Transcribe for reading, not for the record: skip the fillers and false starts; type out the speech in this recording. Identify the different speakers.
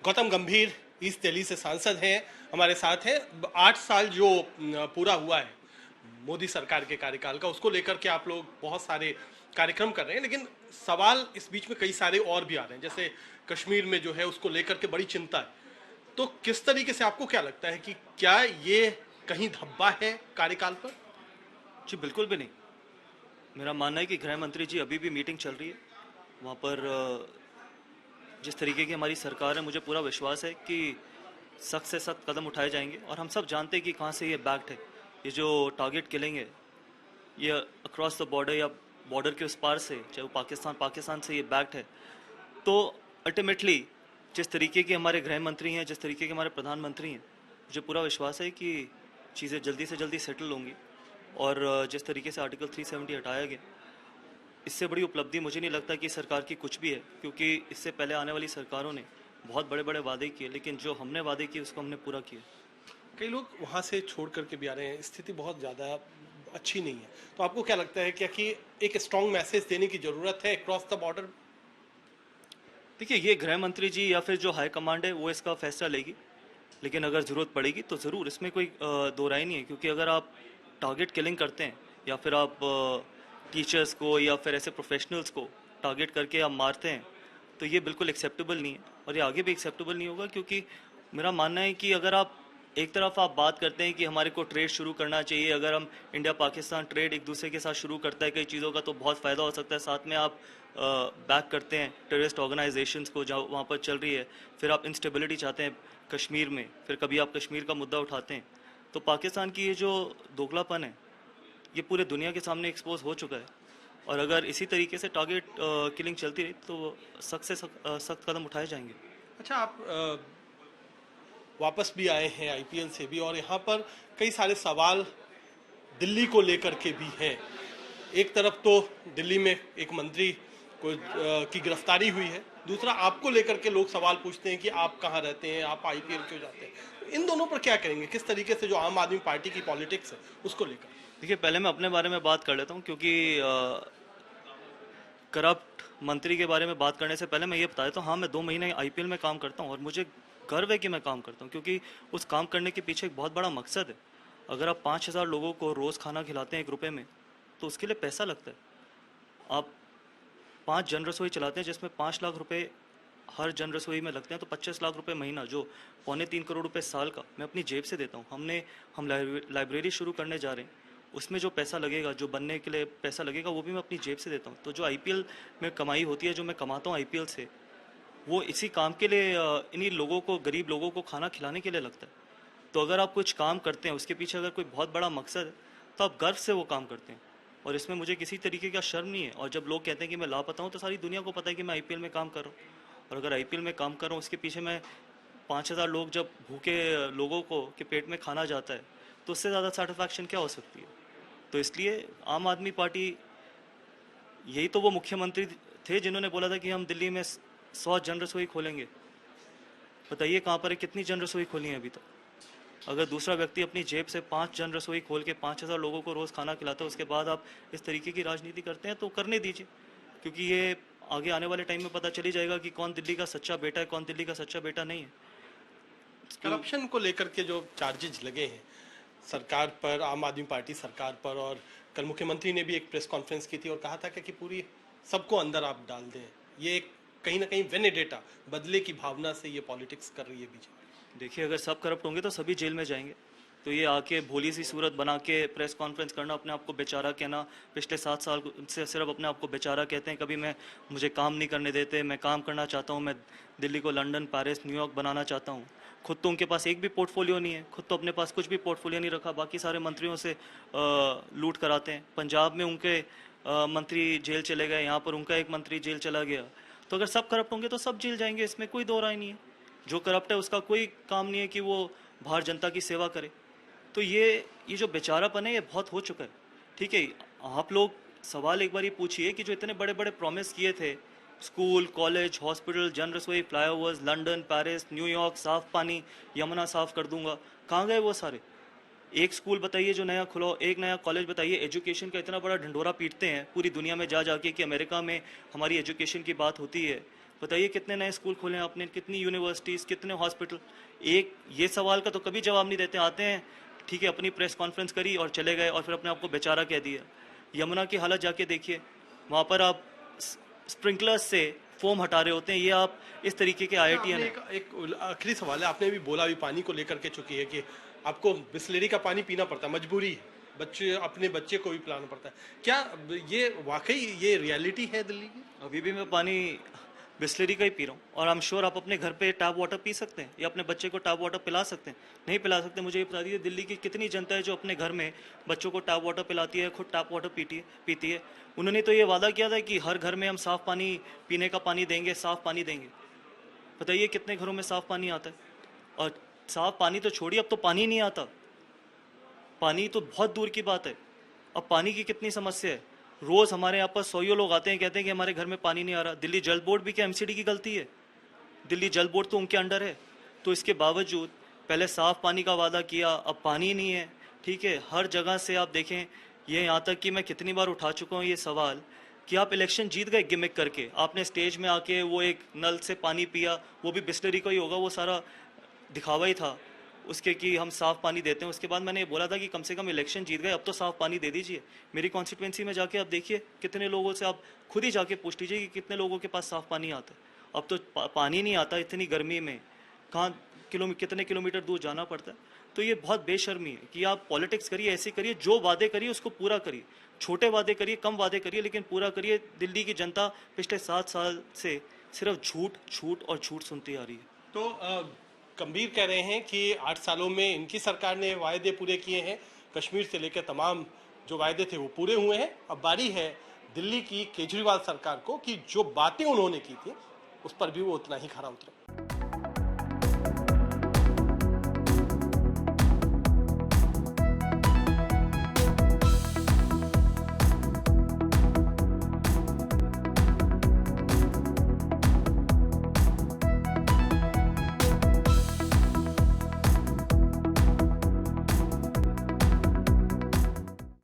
Speaker 1: गौतम गंभीर ईस्ट दिल्ली से सांसद हैं, हमारे साथ हैं। 8 साल जो पूरा हुआ है मोदी सरकार के कार्यकाल का, उसको लेकर के आप लोग बहुत सारे कार्यक्रम कर रहे हैं, लेकिन सवाल इस बीच में कई सारे और भी आ रहे हैं। जैसे कश्मीर में जो है उसको लेकर के बड़ी चिंता है। तो किस तरीके से आपको क्या लगता है कि क्या ये कहीं धब्बा है कार्यकाल पर?
Speaker 2: जी बिल्कुल भी नहीं। मेरा मानना है कि गृह मंत्री जी अभी भी मीटिंग चल रही है वहाँ पर। जिस तरीके की हमारी सरकार है, मुझे पूरा विश्वास है कि सख्त से सख्त कदम उठाए जाएंगे। और हम सब जानते हैं कि कहाँ से ये बैक्ड है। ये जो टारगेट किलिंग है, ये अक्रॉस द बॉर्डर या बॉर्डर के उस पार से, चाहे वो पाकिस्तान से ये बैक्ड है। तो अल्टीमेटली जिस तरीके के हमारे गृह मंत्री हैं, जिस तरीके के हमारे प्रधानमंत्री हैं, मुझे पूरा विश्वास है कि चीज़ें जल्दी से जल्दी सेटल होंगी। और जिस तरीके से आर्टिकल 370 हटाया गया, इससे बड़ी उपलब्धि मुझे नहीं लगता कि सरकार की कुछ भी है। क्योंकि इससे पहले आने वाली सरकारों ने बहुत बड़े बड़े वादे किए, लेकिन जो हमने वादे किए उसको हमने पूरा किया।
Speaker 1: कई लोग वहाँ से छोड़ करके भी आ रहे हैं, स्थिति बहुत ज़्यादा अच्छी नहीं है। तो आपको क्या लगता है क्या कि एक स्ट्रॉन्ग मैसेज देने की ज़रूरत है क्रॉस द बॉर्डर?
Speaker 2: देखिए, ये गृह मंत्री जी या फिर जो हाई कमांड है वो इसका फैसला लेगी, लेकिन अगर ज़रूरत पड़ेगी तो ज़रूर, इसमें कोई दो राय नहीं है। क्योंकि अगर आप टारगेट किलिंग करते हैं या फिर आप टीचर्स को या फिर ऐसे प्रोफेशनल्स को टारगेट करके आप मारते हैं, तो ये बिल्कुल एक्सेप्टेबल नहीं है और ये आगे भी एक्सेप्टेबल नहीं होगा। क्योंकि मेरा मानना है कि अगर आप एक तरफ आप बात करते हैं कि हमारे को ट्रेड शुरू करना चाहिए, अगर हम इंडिया पाकिस्तान ट्रेड एक दूसरे के साथ शुरू करता है कई चीज़ों का, तो बहुत फ़ायदा हो सकता है। साथ में आप बैक करते हैं टेररिस्ट ऑर्गेनाइजेशंस को जहाँ वहाँ पर चल रही है, फिर आप इंस्टेबिलिटी चाहते हैं कश्मीर में, फिर कभी आप कश्मीर का मुद्दा उठाते हैं। तो पाकिस्तान की ये जो दोगलापन है, ये पूरे दुनिया के सामने एक्सपोज हो चुका है। और अगर इसी तरीके से टारगेट किलिंग चलती रही तो सख्त से सख्त कदम उठाए जाएंगे।
Speaker 1: अच्छा, आप वापस भी आए हैं आईपीएल से भी, और यहाँ पर कई सारे सवाल दिल्ली को लेकर के भी हैं। एक तरफ तो दिल्ली में एक मंत्री को की गिरफ्तारी हुई है, दूसरा आपको लेकर के लोग सवाल पूछते हैं कि आप कहाँ रहते हैं, आप आईपीएल क्यों जाते हैं। इन दोनों पर क्या करेंगे? किस तरीके से जो आम आदमी पार्टी की पॉलिटिक्स है उसको लेकर?
Speaker 2: देखिए, पहले मैं अपने बारे में बात कर लेता हूँ। क्योंकि करप्ट मंत्री के बारे में बात करने से पहले मैं ये बता देता हूँ, हाँ, मैं 2 महीने आईपीएल में काम करता हूँ और मुझे गर्व है कि मैं काम करता हूँ। क्योंकि उस काम करने के पीछे एक बहुत बड़ा मकसद है। अगर आप 5,000 लोगों को रोज़ खाना खिलाते हैं 1 रुपये में, तो उसके लिए पैसा लगता है। आप 5 जन रसोई चलाते हैं जिसमें 5 लाख रुपए हर जन रसोई में लगते हैं, तो 25 लाख रुपए महीना, जो 2.25 करोड़ रुपए साल का, मैं अपनी जेब से देता हूँ। हम लाइब्रेरी शुरू करने जा रहे हैं, उसमें जो पैसा लगेगा, जो बनने के लिए पैसा लगेगा, वो भी मैं अपनी जेब से देता हूँ। तो जो आईपीएल में कमाई होती है, जो मैं कमाता हूँ आईपीएल से, वो इसी काम के लिए, इन्हीं लोगों को, गरीब लोगों को खाना खिलाने के लिए लगता है। तो अगर आप कुछ काम करते हैं, उसके पीछे अगर कोई बहुत बड़ा मकसद है, तो आप गर्व से वो काम करते हैं। और इसमें मुझे किसी तरीके का शर्म नहीं है। और जब लोग कहते हैं कि मैं लापता हूँ, तो सारी दुनिया को पता है कि मैं आईपीएल में काम कर रहा हूँ। और अगर आईपीएल में काम कर रहा हूँ, उसके पीछे मैं 5,000 लोग, जब भूखे लोगों को के पेट में खाना जाता है, तो उससे ज़्यादा सेटिस्फैक्शन क्या हो सकती है। तो इसलिए आम आदमी पार्टी, यही तो वो मुख्यमंत्री थे जिन्होंने बोला था कि हम दिल्ली में 100 जन रसोई खोलेंगे। बताइए कहाँ पर है, कितनी जन रसोई खोली है अभी तक? अगर दूसरा व्यक्ति अपनी जेब से 5 जन रसोई खोल के 5,000 लोगों को रोज़ खाना खिलाता है, उसके बाद आप इस तरीके की राजनीति करते हैं, तो करने दीजिए। क्योंकि ये आगे आने वाले टाइम में पता चली जाएगा कि कौन दिल्ली का सच्चा बेटा है, कौन दिल्ली का सच्चा बेटा नहीं है।
Speaker 1: करप्शन को लेकर के जो चार्जेज लगे हैं सरकार पर, आम आदमी पार्टी सरकार पर, और कल मुख्यमंत्री ने भी एक प्रेस कॉन्फ्रेंस की थी और कहा था कि पूरी सबको अंदर आप डाल दें। ये एक कहीं ना कहीं वेनेडेटा, बदले की भावना से ये पॉलिटिक्स कर रही है बीजेपी।
Speaker 2: देखिए, अगर सब करप्ट होंगे तो सभी जेल में जाएंगे। तो ये आके भोली सी सूरत बना के प्रेस कॉन्फ्रेंस करना, अपने आप को बेचारा कहना, पिछले 7 साल से सिर्फ अपने आप को बेचारा कहते हैं। कभी मुझे काम नहीं करने देते, मैं काम करना चाहता हूँ, मैं दिल्ली को लंदन, पेरिस, न्यूयॉर्क बनाना चाहता हूँ। खुद तो उनके पास एक भी पोर्टफोलियो नहीं है, खुद तो अपने पास कुछ भी पोर्टफोलियो नहीं रखा, बाकी सारे मंत्रियों से लूट कराते हैं। पंजाब में उनके मंत्री जेल चले गए, यहाँ पर उनका एक मंत्री जेल चला गया। तो अगर सब करप्ट होंगे तो सब जेल जाएंगे, इसमें कोई दो राय नहीं है। जो करप्ट है उसका कोई काम नहीं है कि वो बाहर जनता की सेवा करे। तो ये जो बेचारापन है, ये बहुत हो चुका है। ठीक है, आप लोग सवाल एक बार ये पूछिए कि जो इतने बड़े बड़े प्रॉमिस किए थे, स्कूल, कॉलेज, हॉस्पिटल, जन रसोई, फ्लाईओवर्स, लंदन, पेरिस, न्यूयॉर्क, साफ पानी, यमुना साफ कर दूंगा, कहाँ गए वो सारे? एक स्कूल बताइए जो नया खुला, एक नया कॉलेज बताइए। एजुकेशन का इतना बड़ा ढंढोरा पीटते हैं पूरी दुनिया में जा जाके कि अमेरिका में हमारी एजुकेशन की बात होती है, बताइए कितने नए स्कूल खोले हैं आपने, कितनी यूनिवर्सिटीज़, कितने हॉस्पिटल। एक ये सवाल का तो कभी जवाब नहीं देते। आते हैं, ठीक है, अपनी प्रेस कॉन्फ्रेंस करी और चले गए और फिर अपने आप को बेचारा कह दिया। यमुना की हालत जाके देखिए, वहाँ पर आप स्प्रिंकलर्स से फोम हटा रहे होते हैं। ये आप इस तरीके के IITian हैं।
Speaker 1: एक आखिरी सवाल है, आपने भी बोला अभी पानी को लेकर के चुकी है कि आपको बिस्लेरी का पानी पीना पड़ता है, मजबूरी है, बच्चे अपने बच्चे को भी पिलाना पड़ता है। क्या ये वाकई ये रियलिटी है दिल्ली की?
Speaker 2: अभी भी मैं पानी बिस्लरी का ही पी रहा हूँ और आई एम श्योर आप अपने घर पे टैप वाटर पी सकते हैं या अपने बच्चे को टैप वाटर पिला सकते हैं। नहीं पिला सकते, मुझे ये बता दीजिए दिल्ली की कितनी जनता है जो अपने घर में बच्चों को टैप वाटर पिलाती है, खुद टैप वाटर पीती है। उन्होंने तो ये वादा किया था कि हर घर में हम साफ़ पानी, पीने का पानी देंगे, साफ़ पानी देंगे। बताइए कितने घरों में साफ़ पानी आता है? और साफ़ पानी तो छोड़िए, अब तो पानी नहीं आता। पानी तो बहुत दूर की बात है। अब पानी की कितनी समस्या है। रोज़ हमारे यहाँ पर 100 लोग आते हैं, कहते हैं कि हमारे घर में पानी नहीं आ रहा। दिल्ली जल बोर्ड भी क्या MCD की गलती है? दिल्ली जल बोर्ड तो उनके अंडर है। तो इसके बावजूद पहले साफ़ पानी का वादा किया, अब पानी नहीं है। ठीक है, हर जगह से आप देखें, ये यहाँ तक कि मैं कितनी बार उठा चुका हूँ ये सवाल कि आप इलेक्शन जीत गए गिमिक करके। आपने स्टेज में आके वो एक नल से पानी पिया, वो भी बिस्लरी का ही होगा, वो सारा दिखावा ही था उसके कि हम साफ़ पानी देते हैं। उसके बाद मैंने ये बोला था कि कम से कम इलेक्शन जीत गए, अब तो साफ़ पानी दे दीजिए। मेरी कॉन्स्टिट्यूंसी में जाके आप देखिए कितने लोगों से, आप खुद ही जाके पूछ लीजिए कि कितने लोगों के पास साफ़ पानी आता है। अब तो पानी नहीं आता, इतनी गर्मी में कहाँ कितने किलोमीटर दूर जाना पड़ता है। तो ये बहुत बेशर्मी है कि आप पॉलिटिक्स करिए, ऐसी करिए, जो वादे करिए उसको पूरा करिए। छोटे वादे करिए, कम वादे करिए, लेकिन पूरा करिए। दिल्ली की जनता पिछले 7 साल से सिर्फ झूठ झूठ और झूठ सुनती आ रही है।
Speaker 1: तो गंभीर कह रहे हैं कि 8 सालों में इनकी सरकार ने वायदे पूरे किए हैं, कश्मीर से लेकर तमाम जो वायदे थे वो पूरे हुए हैं। अब बारी है दिल्ली की केजरीवाल सरकार को कि जो बातें उन्होंने की थी उस पर भी वो उतना ही खरा उतरे।